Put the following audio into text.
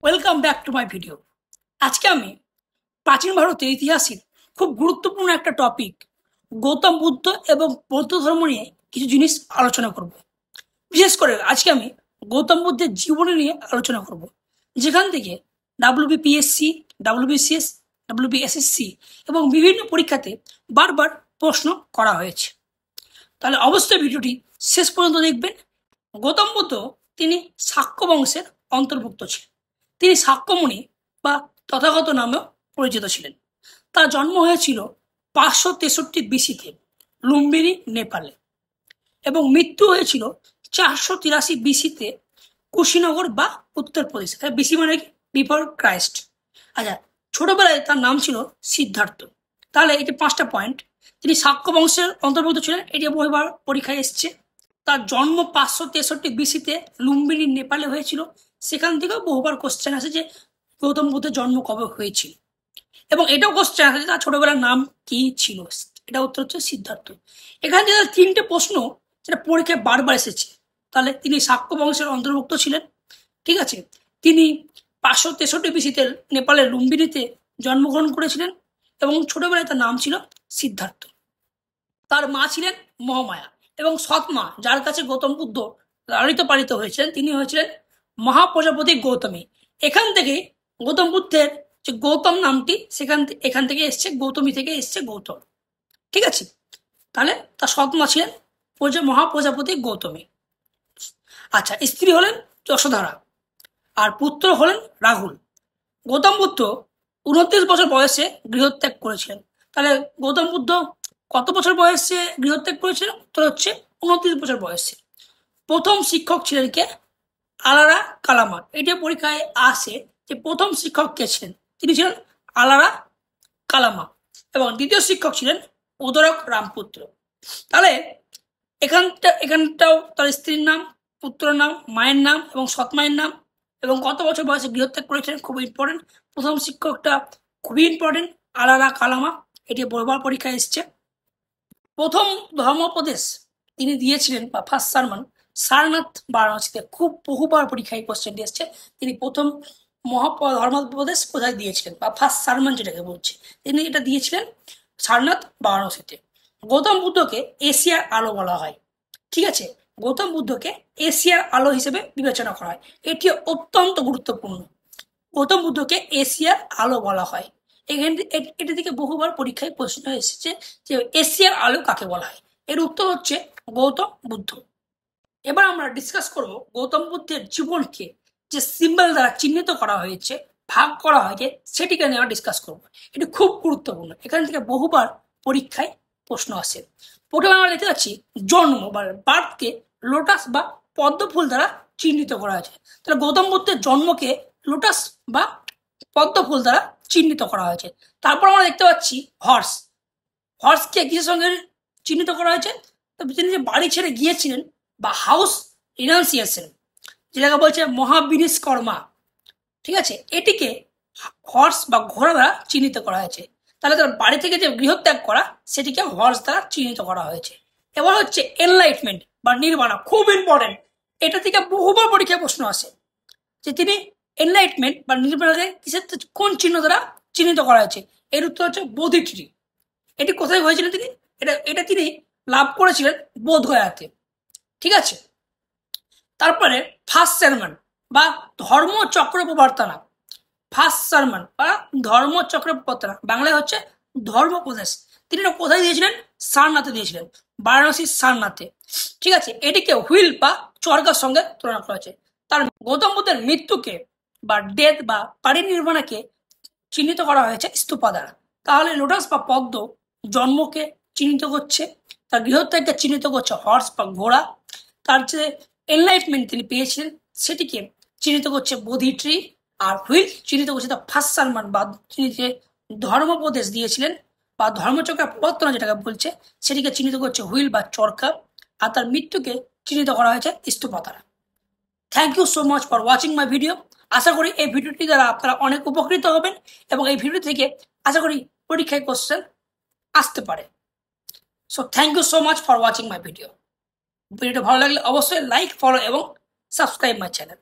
Welcome back to my video. আজকে আমি প্রাচীন ভারতের ইতিহাসের খুব গুরুত্বপূর্ণ একটা টপিক গৌতম বুদ্ধ এবং বৌদ্ধ ধর্ম নিয়ে কিছু জিনিস আলোচনা করব। বিশেষ করে আজকে আমি গৌতম বুদ্ধের জীবনী নিয়ে আলোচনা করব, যেখান থেকে ডাব্লিউবিপিএসসি, ডাব্লিউবিসিএস, ডাব্লিউবিএসএসসি এবং বিভিন্ন পরীক্ষাতে বারবার প্রশ্ন করা হয়েছে। তাহলে অবশ্যই ভিডিওটি শেষ পর্যন্ত দেখবেন। গৌতম বুদ্ধ তিনি শাক্য বংশের অন্তর্ভুক্ত ছিলেন। তিনি শাক্যমুনি বা তথাগত নামেও পরিচিত ছিলেন। তার জন্ম হয়েছিল 563 বিসিতে লুম্বিনী, নেপালে, এবং মৃত্যু হয়েছিল 483 বিসিতে কুশীনগর বা উত্তরপ্রদেশ। বিসি মানে বিফোর ক্রাইস্ট। আচ্ছা, ছোটবেলায় তার নাম ছিল সিদ্ধার্থ। তাহলে এই যে 5টা পয়েন্ট, তিনি শাক্য বংশের অন্তর্ভুক্ত ছিলেন, এটি বহুবার পরীক্ষায় এসছে। তার জন্ম 563 বিসিতে লুম্বিনী, নেপালে হয়েছিল। সেখান থেকেও বহুবার কোশ্চেন আসে যে গৌতম বুদ্ধের জন্ম কবে হয়েছিল, এবং এটাও কোশ্চেন আসে যে তার ছোটবেলার নাম কি ছিল। এটা উত্তর হচ্ছে সিদ্ধার্থ। এখানে যে 3টে প্রশ্ন যেটা পরীক্ষায় বারবার এসেছে, তাহলে তিনি শাক্য বংশের অন্তর্ভুক্ত ছিলেন, ঠিক আছে। তিনি 563 বিসিতে নেপালের লুম্বিনীতে জন্মগ্রহণ করেছিলেন এবং ছোটবেলায় তার নাম ছিল সিদ্ধার্থ। তার মা ছিলেন মহামায়া এবং সৎ মা, যার কাছে গৌতম বুদ্ধ লালিত পালিত হয়েছিলেন, তিনি হয়েছিলেন মহাপ্রজাপতি গৌতমী। এখান থেকে গৌতম বুদ্ধের যে গৌতম নামটি এখান থেকে এসছে, গৌতমী থেকে এসছে গৌতম, ঠিক আছে। তাহলে তার সৎ মা ছিলেন মহাপ্রজাপতি গৌতমী। আচ্ছা, স্ত্রী হলেন যশোধারা আর পুত্র হলেন রাহুল। গৌতম বুদ্ধ 29 বছর বয়সে গৃহত্যাগ করেছিলেন। তাহলে গৌতম বুদ্ধ কত বছর বয়সে গৃহত্যাগ করেছিলেন? উত্তর হচ্ছে 29 বছর বয়সে। প্রথম শিক্ষক ছিলেন কে? আলারা কালামা। এটা পরীক্ষায় আসে যে প্রথম শিক্ষক কে ছিলেন। তিনি ছিলেন আলারা কালামা, এবং দ্বিতীয় শিক্ষক ছিলেন উদরক রামপুত্র। তাহলে এখানটাও তার স্ত্রীর নাম, পুত্রের নাম, মায়ের নাম এবং সৎমায়ের নাম, এবং কত বছর বয়সে গৃহত্যাগ করেছিলেন খুব ইম্পর্টেন্ট। প্রথম শিক্ষকটা খুবই ইম্পর্টেন্ট, আলারা কালামা। এটি বহুবার পরীক্ষায় এসছে। প্রথম ধর্মোপদেশ তিনি দিয়েছিলেন বা ফার্স্ট সারমন সারনাথ বারাণসীতে। খুব বহুবার পরীক্ষায় কোশ্চেন এসছে, তিনি প্রথম ধর্মোপদেশ কোথায় দিয়েছিলেন বা ফার্স্ট সারমন যেটাকে বলছে, তিনি এটা দিয়েছিলেন সারনাথ বারাণসীতে। গৌতম বুদ্ধকে এশিয়ার আলো বলা হয়, ঠিক আছে। গৌতম বুদ্ধকে এশিয়ার আলো হিসেবে বিবেচনা করা হয়, এটি অত্যন্ত গুরুত্বপূর্ণ। গৌতম বুদ্ধকে এশিয়ার আলো বলা হয়। এটা থেকে বহুবার পরীক্ষায় প্রশ্ন এসেছে যে এশিয়ার আলো কাকে বলা হয়। এর উত্তর হচ্ছে গৌতম বুদ্ধ। এবার আমরা ডিসকাস করব গৌতম বুদ্ধের জীবনকে যে সিম্বল দ্বারা চিহ্নিত করা হয়েছে, ভাগ করা হয়েছে, সেটিকে নিয়ে ডিসকাস করবো। এটি খুব গুরুত্বপূর্ণ, এখান থেকে বহুবার পরীক্ষায় প্রশ্ন আসে। প্রথমে আমরা দেখতে পাচ্ছি জন্ম বা বার্থকে লোটাস বা পদ্ম ফুল দ্বারা চিহ্নিত করা হয়েছে। তাহলে গৌতম বুদ্ধের জন্মকে লোটাস বা পদ্ম ফুল দ্বারা চিহ্নিত করা হয়েছে। তারপর আমরা দেখতে পাচ্ছি হর্সকে কিসের সঙ্গে চিহ্নিত করা হয়েছে? তিনি যে বাড়ি ছেড়ে গিয়েছিলেন বা হাউস রিনাউন্সিয়েশন, যেটাকে বলছে মহাবিনিষ্কর্মা, ঠিক আছে, এটিকে হর্স বা ঘোড়া দ্বারা চিহ্নিত করা হয়েছে। তাহলে তার বাড়ি থেকে যে গৃহত্যাগ করা, সেটিকে হর্স দ্বারা চিহ্নিত করা হয়েছে। এবার হচ্ছে এনলাইটমেন্ট বা নির্বাণা, খুব ইম্পর্টেন্ট। এটা থেকে বহুবার পরীক্ষায় প্রশ্ন আসে যে তিনি এনলাইটমেন্ট বা নির্বাণাকে কিসের, কোন চিহ্ন দ্বারা চিহ্নিত করা হয়েছে। এর উত্তর হচ্ছে বোধি ট্রি। এটি কোথায় হয়েছিলেন তিনি? এটা তিনি লাভ করেছিলেন বোধগয়াতে, ঠিক আছে। তারপরে ফার্স্ট সারমন বা ধর্মচক্র প্রবর্তনা, ফার্স্ট সারমন বা ধর্মচক্র প্রবর্তনা বাংলায় হচ্ছে ধর্মোপদেশ, তিনি কোথায় দিয়েছিলেন? সারনাথে দিয়েছিলেন, বারাণসীর সারনাথে, ঠিক আছে। এটিকে হুইল বা চরকার সঙ্গে তুলনা করা হয়েছে। তার গৌতম বুদ্ধের মৃত্যুকে বা ডেথ বা পরিনির্বাণকে চিহ্নিত করা হয়েছে স্তূপা দ্বারা। তাহলে লোটাস বা পদ্ম জন্মকে চিহ্নিত করছে, তার গৃহত্যাগকে চিহ্নিত করছে হর্স বা ঘোড়া, তার যে এনলাইটমেন্ট তিনি পেয়েছিলেন সেটিকে চিহ্নিত করছে বোধি ট্রি, আর হুইল চিহ্নিত করছে তার ফার্স্ট সারমন বা তিনি যে ধর্মোপদেশ দিয়েছিলেন বা ধর্মচক্র প্রবর্তনা যেটাকে বলছে, সেটিকে চিহ্নিত করছে হুইল বা চরকা, আর তার মৃত্যুকে চিহ্নিত করা হয়েছে স্তূপা দ্বারা। Thank you so much for watching my video. আশা করি এই ভিডিওটি দ্বারা আপনারা অনেক উপকৃত হবেন এবং এই ভিডিও থেকে আশা করি পরীক্ষায় কোশ্চেন আসতে পারে। So thank you so much for watching my video. ভিডিওটা ভালো লাগলে অবশ্যই লাইক, ফলো এবং সাবস্ক্রাইব মাই চ্যানেল।